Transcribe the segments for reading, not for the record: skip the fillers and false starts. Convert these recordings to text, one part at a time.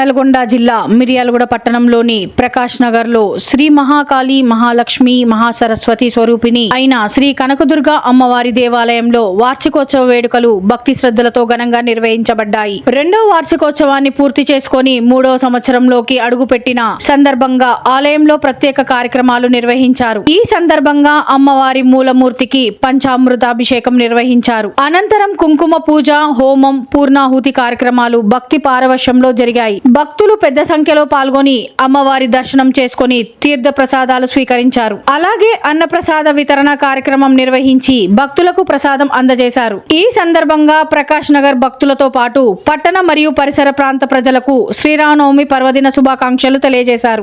నల్గొండ జిల్లా మిర్యాలగూడ పట్టణంలోని ప్రకాష్ నగర్ లో శ్రీ మహాకాళి మహాలక్ష్మి మహాసరస్వతి స్వరూపిణి అయిన శ్రీ కనకదుర్గ అమ్మవారి దేవాలయంలో వార్షికోత్సవ వేడుకలు భక్తి శ్రద్ధలతో ఘనంగా నిర్వహించబడ్డాయి. రెండవ వార్షికోత్సవాన్ని పూర్తి చేసుకుని మూడవ సంవత్సరంలోకి అడుగుపెట్టిన సందర్భంగా ఆలయంలో ప్రత్యేక కార్యక్రమాలు నిర్వహించారు. ఈ సందర్భంగా అమ్మవారి మూలమూర్తికి పంచామృతాభిషేకం నిర్వహించారు. అనంతరం కుంకుమ పూజ, హోమం, పూర్ణాహుతి కార్యక్రమాలు భక్తి పారవశ్యంలో జరిగాయి. భక్తులు పెద్ద సంఖ్యలో పాల్గొని అమ్మవారి దర్శనం చేసుకుని తీర్థ ప్రసాదాలు స్వీకరించారు. అలాగే అన్నప్రసాద వితరణ కార్యక్రమం నిర్వహించి భక్తులకు ప్రసాదం అందజేశారు. ఈ సందర్భంగా ప్రకాష్ నగర్ భక్తులతో పాటు పట్టణ మరియు పరిసర ప్రాంత ప్రజలకు శ్రీరామనవమి పర్వదిన శుభాకాంక్షలు తెలియజేశారు.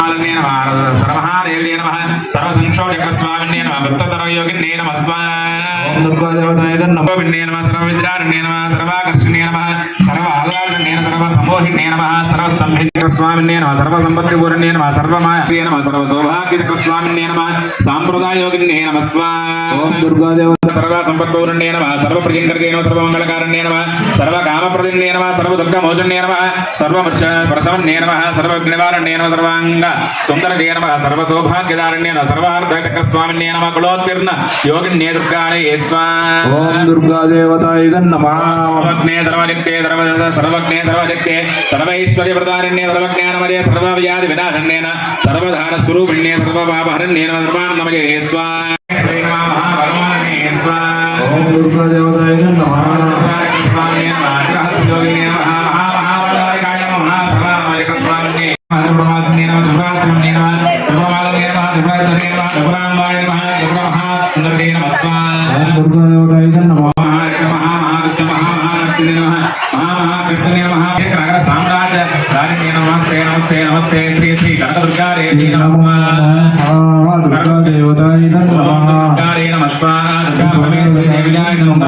स्वामिन्ये नमः सर्वसंपत्तिपूर्णे नमः सर्वमाये नमः सर्वसौभाग्यचक्रस्वामिन्ये नमः सांप्रदायोगिन्ये नमः स्वाहा ओम दुर्गा देवता सर्वसंपत्तिपूर्णे नमः सर्वप्रियंकर्गे नमः सर्वमंगलकारिण्ये नमः सर्वकामप्रदिन्ये नमः सर्वदुर्गमोचन्ये नमः सर्वमृच्छप्रशमन्ये नमः सर्वविघ्ननिवारण्ये नमः सर्वांग सुंदरगे नमः सर्वसौभाग्यदारिण्ये नमः सर्वार्धचक्रस्वामिन्ये नमः कुलोत्तीर्ण योगिन्ये दुर्गाये स्वाहा ओम दुर्गा देवताय नमः सर्वज्ञे सर्वनित्ये सर्वज्ञे सर्वनित्ये सर्वैश्वर्य प्रदारिण्ये सर्वज्ञानमये सर्वव्याधि विनाशन्येन सर्वधार स्वरूपिण्ये सर्वपापहरण्ये नमः सर्वानन्दमये स्वाहा श्री नमः महाभगवाने स्वाहा ओम दुर्गा देवताय नमः स्वामिने नमः ग्रहस्योगिने नमः महामहावतारिकाय नमः सर्वामयक स्वामिने धर्मवासिने नमः दुर्गासुरने नमः धर्ममालने नमः दुर्गासुरने नमः दुर्गाम्बाय नमः दुर्गामहासुन्दरे नमः स्वाहा ओम दुर्गा देवताय नमः महाकृष्ण महाकृष्ण नमः साम्राज्य दारिण्ये नमस्ते नमस्ते नमस्ते श्री श्री कनकदुर्गा देवी नमः दुर्गा देवताय नमः दुर्गारे नमः स्वाहा दुर्गा परमेश्वरी देव्याय नमः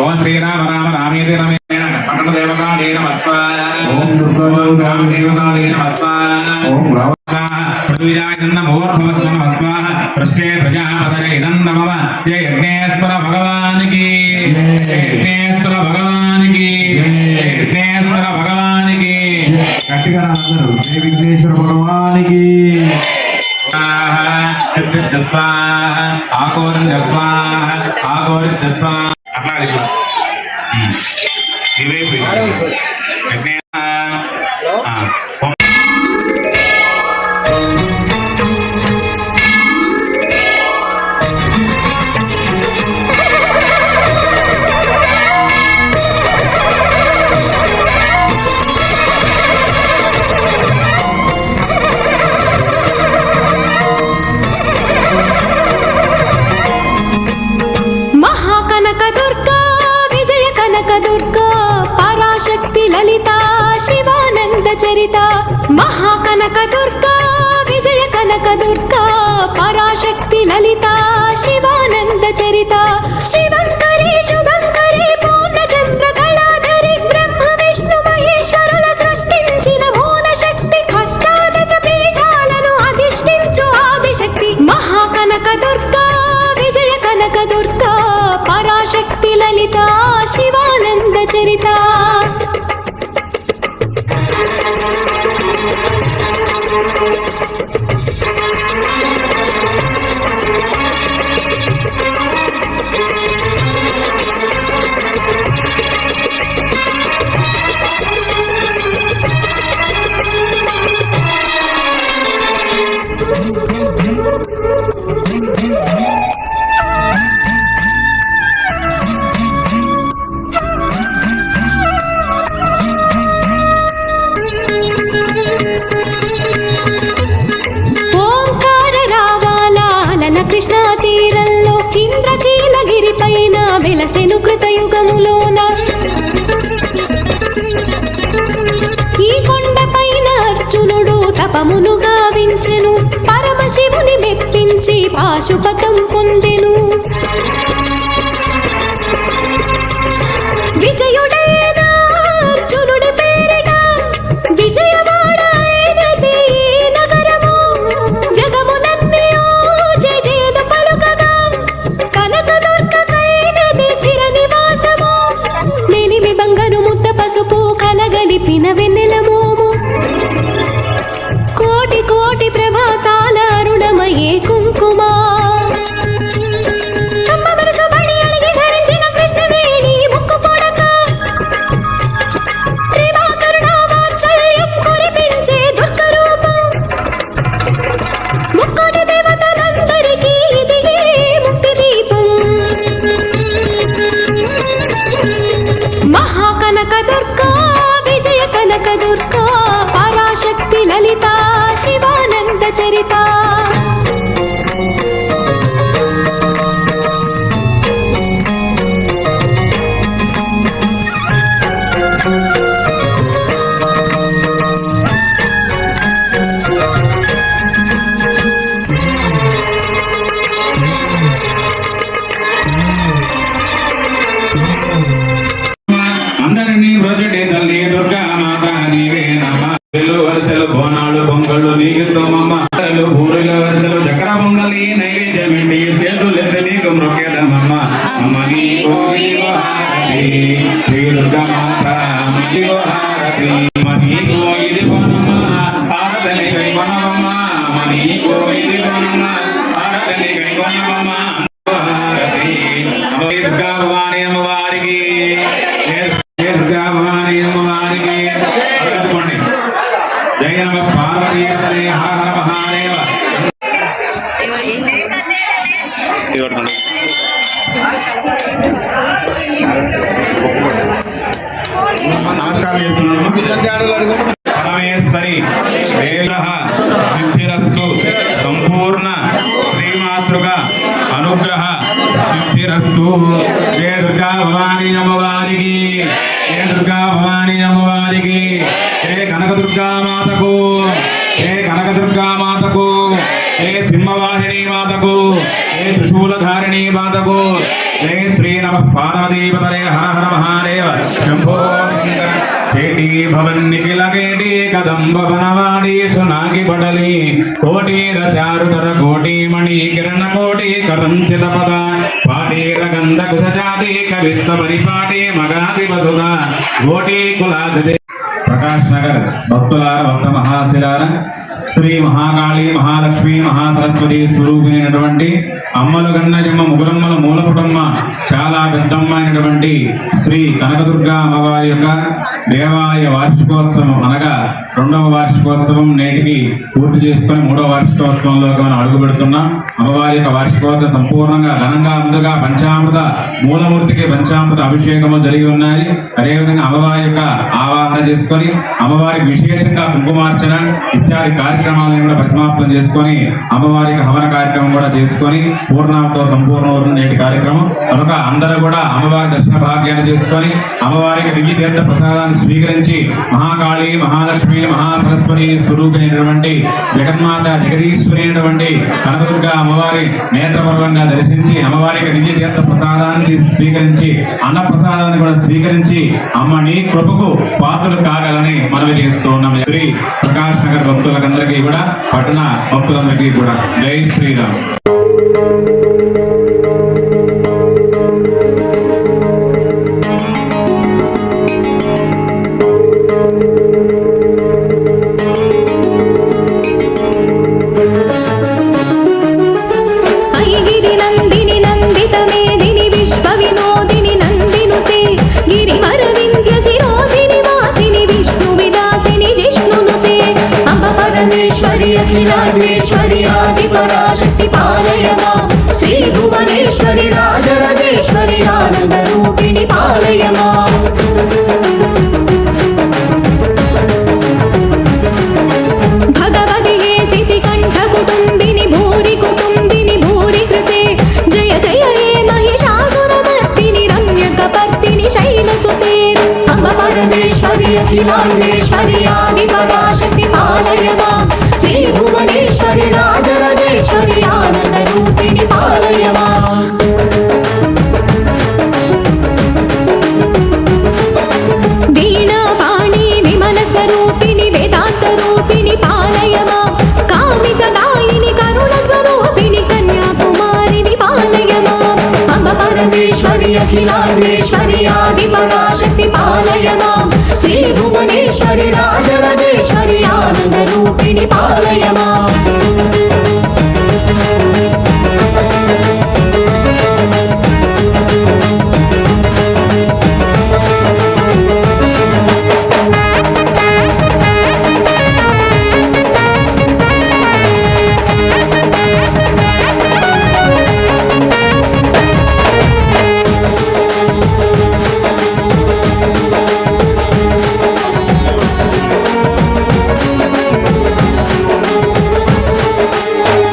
ओम श्री राम राम रामेति रमेण पठन देवताय नमः स्वाहा ओम दुर्गा देवताय नमः स्वाहा ओम राम स्वाहा पृथ्वीराय नमः नमः स्वाहा पृष्ठे प्रजापतये नमः जय यज्ञेश्वर भगवान की यज्ञेश्वर भगवान की यज्ञेश्वर भगवान की गट्टिगा అందరూ జై విఘ్నేశ్వర భగవానికి स्वाहा आकोरं स्वाहा आकोरं स्वाहा అట్లా ఇట్లా ఇవే ललिता शिवानंद चरिता महाकनक दुर्गा विजय कनक दुर्गा पराशक्ति ललिता शिवानंद चरिता शिवंकरी शुभंकरी पूर्णचंद्र कलाधरी ब्रह्म विष्णु महेश्वरुల సృష్టించిన మూల శక్తి అష్టాదశ పీఠాలను అధిష్ఠించు ఆదిశక్తి మహాకనక దుర్గా విజయ కనక దుర్గా పరాశక్తి లలితా శివానంద చరితా కృష్ణా తీరంలో ఇంద్రకీలగిరి పైన వెలసెను కృతయుగములోన ఈ కొండ పైన అర్జునుడు తపమును గావించెను పరమశివుని మెప్పించి పాశుపతం పొందెను విజయుడైన అర్జునుడి పేరిట విజయవాడ అయినది నగరము జగములన్నీ పసుపు కలగలిపిన వెన్నెల మోము శ్రీ దుర్గా మాతా ఇదిగో హారతి మనీకో ఇదిగోనమ్మా హారతిని కైకొనవమ్మా మనీకో ఇదిగోనమ్మా హారతిని కైకొనవమ్మా హారతి దుర్గా భవాని అమ్మవారికి దుర్గా భవాని అమ్మవారికి అడగదుకోండి జయ నమ పార్వతీ హర హర మహాదేవ నమస్కారం చేస్తున్నాను పరమేశ్వరి దేవః సిద్ధిరస్తు సంపూర్ణ శ్రీమాతృక అనుగ్రహ సిద్ధిరస్తు జయ దుర్గా భవాని అమ్మవారికి జయ దుర్గా భవాని అమ్మవారికి జయ కనకదుర్గా మాతకు జయ కనకదుర్గా మాతకు జయ సింహవాహిని మాతకు జయ త్రిశూలధారిణి మాతకు జయ శ్రీ నమ పార్వతీపతరే హర హర మహాదేవ శంభో శంకర చేటి భవన్ నిఖిల కేటి కదంబ వనవాడీషు నాగి పడలి కోటీర చారుతర కోటి మణి కిరణ కోటి కరంచిత పద పాటీర గంధ కుశచాటి కవిత్వ పరిపాటి మగాది వసుద కోటి కులాది ప్రకాష్ నగర్ భక్తులార భక్త మహాశిలార శ్రీ మహాకాళి మహాలక్ష్మి మహాసరస్వతి స్వరూపినటువంటి అమ్మలు గన్నజమ్మ ముగురమ్మల మూలపుటమ్మ చాలా పెద్దమ్మ అయినటువంటి శ్రీ కనకదుర్గా అమ్మవారి యొక్క దేవాలయ వార్షికోత్సవం అనగా 2వ వార్షికోత్సవం నేటికి పూర్తి చేసుకుని 3వ వార్షికోత్సవంలోకి మనం అడుగు పెడుతున్నాం. అమ్మవారి యొక్క వార్షికోత్సవం సంపూర్ణంగా ఘనంగా ముందుగా పంచామృత మూలమూర్తికి పంచామృత అభిషేకము జరిగి ఉన్నాయి. అదేవిధంగా అమ్మవారి యొక్క ఆవాహన చేసుకొని అమ్మవారికి విశేషంగా కుంకుమార్చన ఇత్యాది కార్యక్రమాలను కూడా పరిసమాప్తం చేసుకొని అమ్మవారికి హవన కార్యక్రమం కూడా చేసుకొని పూర్ణంతో సంపూర్ణ నేటి కార్యక్రమం కనుక అందరూ కూడా అమ్మవారి దర్శన భాగ్యాన్ని చేసుకొని అమ్మవారికి దివ్య తీర్థ ప్రసాదాన్ని స్వీకరించి మహాకాళి మహాలక్ష్మి మహాసరస్వతి స్వరూపినటువంటి జగన్మాత జగదీశ్వరి అయినటువంటి కనకదుర్గా అమ్మవారి నేత్రపర్వంగా దర్శించి అమ్మవారికి దివ్య తీర్థ ప్రసాదాన్ని స్వీకరించి అన్న ప్రసాదాన్ని కూడా స్వీకరించి అమ్మ నీ కృపకు పాత్రలు కాగలని మనవి చేస్తూ ఉన్నాం. శ్రీ ప్రకాష్ నగర్ భక్తులందరికీ కూడా పట్టణ భక్తులందరికీ కూడా జై శ్రీరామ్. ఐగిరి నందిని నందిత మేదిని విశ్వ వినోదిని నందినుతే గిరివర వింధ్య శిరోధిని వాసిని విష్ణు విలాసిని జిష్ణునుతే అంబ పరమేశ్వరి అఖిలాండేశ్వరి ఆది పరాశక్తి పాలయ మాం శ్రీ భువనేశ్వరి రాజరాజేశ్వరి ఆనంద రూపిణి పాలయ మాం భగవతి హే శితి కంఠ కుటుంబిని భూరి కుటుంబిని భూరి కృతే జయ జయ హే మహిషాసురమర్దిని రమ్య కపర్దిని శైలసుతే అంబ పరమేశ్వరి అఖిలాండేశ్వరి ఆది పరాశక్తి పాలయ మాం శ్రీ భువనేశ్వరి రాజరాజేశ్వరి ఆనంద రూపిణి పాలయ మాం వీణా పాణి విమల స్వరూపిణి వేదాంత రూపిణి పాలయ మాం కామిత దాయిని కరుణ స్వరూపిణి కన్యాకుమారిని పాలయ మాం అంబ పరమేశ్వరి అఖిలాండేశ్వరి ఆది పరాశక్తి పాలయ మాం శ్రీ భువనేశ్వరి రాజరాజేశ్వరి ఆనంద రూపిణి పాలయ మాం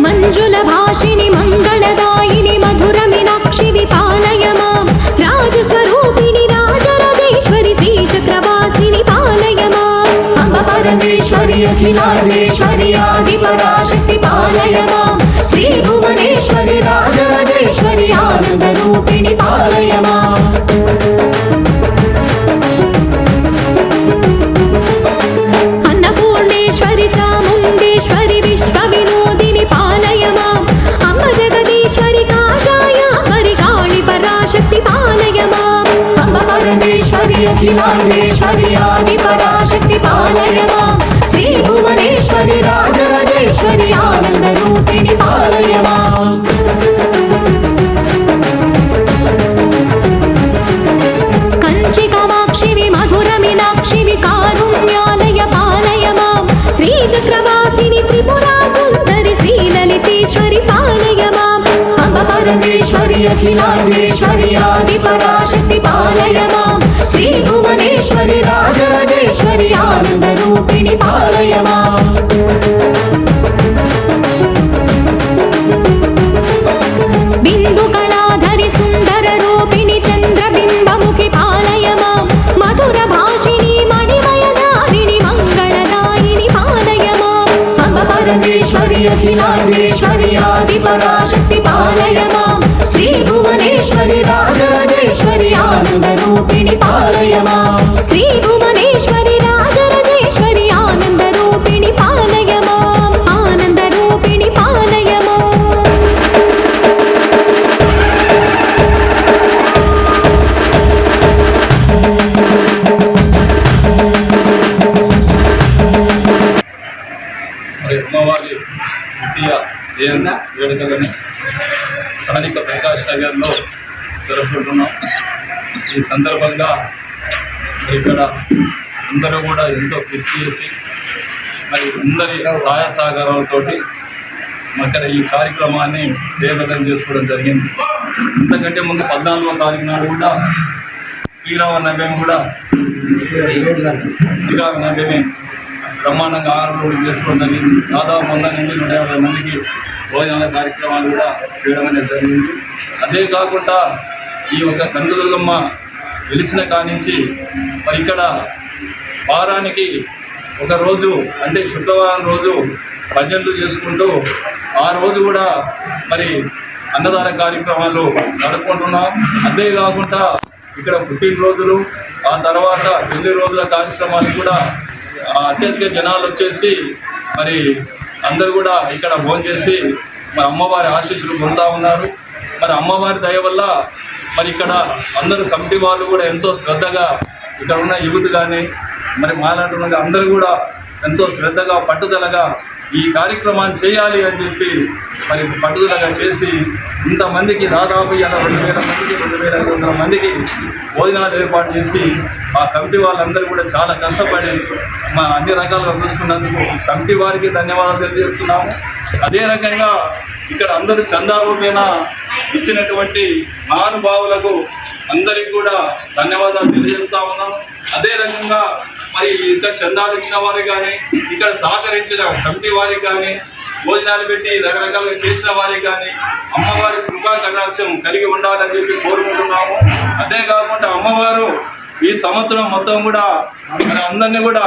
మంజుల భాషిణి మంగళదాయిని మధుర మీనాక్షి విపాలయ మాం రాజస్వరూపిణి రాజరాజేశ్వరి శ్రీచక్రవాసిని పాలయ మాం అంబ పరమేశ్వరి అఖిలాండేశ్వరి ఆది పరాశక్తి పాలయ మాం శ్రీ భువనేశ్వరి రాజరాజేశ్వరి ఆనంద రూపిణి పాలయ మాం అన్నపూర్ణేశ్వరి చాముండేశ్వరి విశ్వ వినోదిని పాలయ మాం అమ్మ జగదీశ్వరి కాషాయ పరికాళి పరాశక్తి పాలయ మాం అంబ परमेश्वरि अखिलाण्डेश्वरि आदिपराशक्ति पालय मां श्री भुवनेश्वरि राजराजेश्वरि आनन्दरूपिणि पालय मां कंचि कामाक्षि मधुर मीनाक्षि कारुण्यालय पालय मां श्रीचक्रवासिनि त्रिपुरा सुन्दरि श्रीललितेश्वरि पालय माम् अम्ब परमेश्वरि अखिलाण्डेश्वरि आदिपराशक्ति पालय मां श्री भुवनेश्वरि राजराजेश्वरि आनन्दरूपिणि पालय माम् बिन्दुकलाधरि सुन्दर रूपिणि चन्द्रबिम्बमुखि पालय मां मधुर भाषिणि मणिमयधारिणि मङ्गलदायिनि पालय माम् अम्ब परमेश्वरि अखिलाण्डेश्वरि आदिपराशक्ति पालय मां श्री भुवनेश्वरि राजराजेश्वरि आनन्दरूपिणि पालय मां श्री भुवनेश्वरि राजराजेश्वरि आनन्दरूपिणि पालय माम् आनन्दरूपिणि पालय माम् అమ్మవారి ద్వితీయ జయంతి వేడుకలని స్థానిక ప్రకాష్ నగర్లో జరుపుకుంటున్నాం. ఈ సందర్భంగా ఇక్కడ అందరూ కూడా ఎంతో కృషి చేసి మరి అందరి సహాయ సహకారాలతోటి ఇక్కడ ఈ కార్యక్రమాన్ని జయప్రదం చేసుకోవడం జరిగింది. అంతకంటే ముందు 14వ తారీఖు నాడు కూడా శ్రీరామనవమి బ్రహ్మాండంగా ఆరోగ్యం చేసుకోవడం జరిగింది. దాదాపు 100 నుండి 150 మందికి భోజనాల కార్యక్రమాలు కూడా చేయడం అనేది జరిగింది. అదే కాకుండా ఈ యొక్క కనకదుర్గమ్మ వెలిసిన కానించి మరి ఇక్కడ వారానికి ఒక రోజు అంటే శుక్రవారం రోజు భజనలు చేసుకుంటూ ఆ రోజు కూడా మరి అన్నదాన కార్యక్రమాలు నడుపుకుంటున్నాం. అంతేకాకుండా ఇక్కడ పుట్టినరోజులు ఆ తర్వాత 2 రోజుల కార్యక్రమాలు కూడా అత్యధిక జనాలు వచ్చేసి మరి అందరూ కూడా ఇక్కడ భోజనం చేసి మరి అమ్మవారి ఆశీస్సులు పొందుతూ ఉన్నారు. మరి అమ్మవారి దయ వల్ల మరి ఇక్కడ అందరూ కమిటీ వాళ్ళు కూడా ఎంతో శ్రద్ధగా ఇక్కడ ఉన్న యూత్ కానీ మరి మాలాంటి అందరూ కూడా ఎంతో శ్రద్ధగా పట్టుదలగా ఈ కార్యక్రమాన్ని చేయాలి అని చెప్పి మరి పట్టుదలగా చేసి ఇంతమందికి దాదాపు 2,000 మందికి 2,500 మందికి భోజనాలు ఏర్పాటు చేసి ఆ కమిటీ వాళ్ళందరూ కూడా చాలా కష్టపడి మా అన్ని రకాలుగా చూసుకున్నందుకు కమిటీ వారికి ధన్యవాదాలు తెలియజేస్తున్నాము. అదే రకంగా ఇక్కడ అందరూ చందా రూపేణ ఇచ్చినటువంటి మహానుభావులకు అందరికీ కూడా ధన్యవాదాలు తెలియజేస్తా ఉన్నాం. అదే రకంగా మరి ఇంకా చందాలు ఇచ్చిన వారికి కానీ ఇక్కడ సహకరించిన కమిటీ వారికి కానీ భోజనాలు పెట్టి రకరకాలుగా చేసిన వారికి కానీ అమ్మవారి కృపా కటాక్షం కలిగి ఉండాలని చెప్పి కోరుకుంటున్నాము. అదే కాకుండా అమ్మవారు ఈ సంవత్సరం మొత్తం కూడా మరి అందరినీ కూడా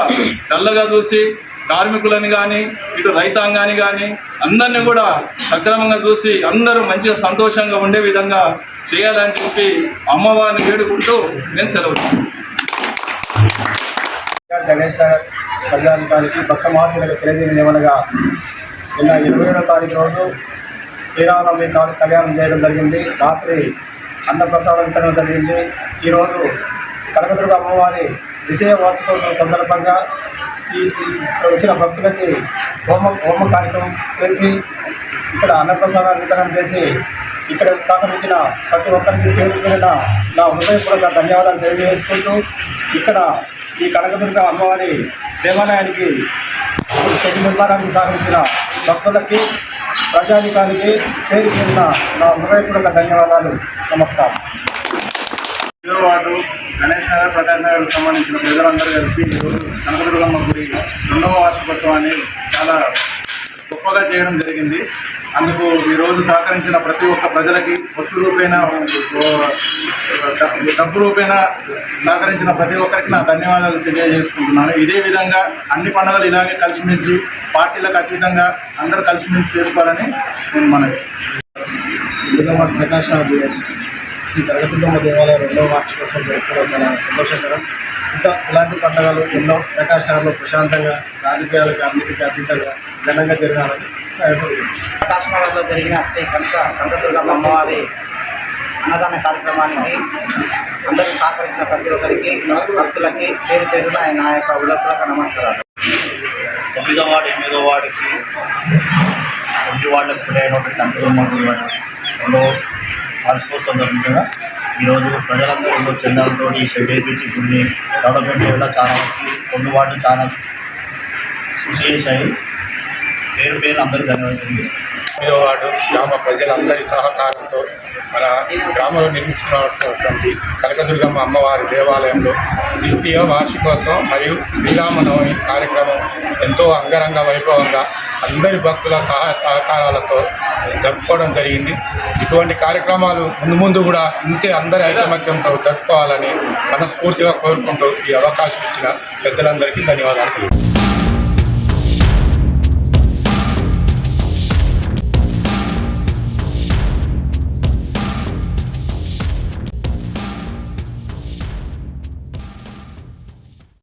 చల్లగా చూసి కార్మికులని కానీ ఇటు రైతాంగాన్ని కానీ అందరినీ కూడా సక్రమంగా చూసి అందరూ మంచిగా సంతోషంగా ఉండే విధంగా చేయాలని చెప్పి అమ్మవారిని వేడుకుంటూ నేను సెలవు. గణేష్ నగర్ కళ్యాణానికి భక్త మహాశయులకు తెలియజేయడం ఏమనగా నిన్న 27వ తారీఖు రోజు శ్రీరామనవమి కళ్యాణం చేయడం జరిగింది. రాత్రి అన్నప్రసాదం వితరణ జరిగింది. ఈరోజు కనకదుర్గ అమ్మవారి ద్వితీయ వార్షికోత్సవం సందర్భంగా ఈ వచ్చిన భక్తులకి హోమ కార్యక్రమం చేసి ఇక్కడ అన్నప్రసాదాన్ని వితరణ చేసి ఇక్కడ సహకరించిన ప్రతి ఒక్కరికి పేరు పేరున నా హృదయపూర్వక ధన్యవాదాలు తెలియజేసుకుంటూ ఇక్కడ ఈ కనకదుర్గ అమ్మవారి దేవాలయానికి శక్తి నిర్మాణానికి సహకరించిన భక్తులకి ప్రజానికానికి పేరు పేరున నా హృదయపూర్వక ధన్యవాదాలు. నమస్కారం. వార్డు గణేష్ నగర్ ప్రకాష్ నగర్కు సంబంధించిన ప్రజలందరూ కలిసి ఈరోజు కనకదుర్గమ్మ గుడి 2వ వార్షికోత్సవాన్ని చాలా గొప్పగా చేయడం జరిగింది. అందుకు ఈరోజు సహకరించిన ప్రతి ఒక్క ప్రజలకి వస్తు రూపేణ డబ్బు రూపేణ సహకరించిన ప్రతి ఒక్కరికి నా ధన్యవాదాలు తెలియజేసుకుంటున్నాను. ఇదే విధంగా అన్ని పండుగలు ఇలాగే కలిసిమెలిసి పార్టీలకు అతీతంగా అందరూ కలిసిమెలిసి చేసుకోవాలని నేను మనవి. జిల్లా ప్రకాష్ శ్రీ కనకదుర్గమ్మ దేవాలయం 2వ వార్షికోత్సవం జరుపుకోవడం చాలా సంతోషకరం. ఇంకా ఇలాంటి పండుగలు ఎన్నో ప్రకాష్ నగర్లో ప్రశాంతంగా రాజకీయాలకు అన్నిటికీ అతీతంగా ఘనంగా జరగాలని ప్రకాష్ నగర్లో జరిగిన శ్రీ కనకదుర్గమ్మ అమ్మవారి అన్నదాన కార్యక్రమానికి అందరూ సహకరించిన ప్రతి ఒక్కరికి భక్తులకి పేరు పేరున నా యొక్క ఉదయపూర్వక నమస్కారాలు. 9వ వార్డు 8వ వార్డుకి 2 వార్డులకు కూడా అయినటువంటి కనకదుర్గమ్మ వార్షికోత్సవం సందర్భంగా ఈరోజు ప్రజలందరూ చందాలతో ఈ షెడ్ వేయించి గుడిని డెవలప్మెంట్ వల్ల చాలా 2 వార్డులు చాలా కృషి చేశాయి. పేరు పేరు అందరికీ ధన్యవాదాలు. 9వ వార్డు గ్రామ ప్రజలందరి సహకారంతో మన గ్రామంలో నిర్మించుకున్నటువంటి కనకదుర్గమ్మ అమ్మవారి దేవాలయంలో 20వ వార్షికోత్సవం మరియు శ్రీరామనవమి కార్యక్రమం ఎంతో అంగరంగ వైభవంగా అందరి భక్తుల సహాయ సహకారాలతో జరుపుకోవడం జరిగింది. ఇటువంటి కార్యక్రమాలు ముందు కూడా ఇంతే అందరి ఐకమత్యంతో జరుపుకోవాలని మనస్ఫూర్తిగా కోరుకుంటూ ఈ అవకాశం ఇచ్చిన పెద్దలందరికీ ధన్యవాదాలు.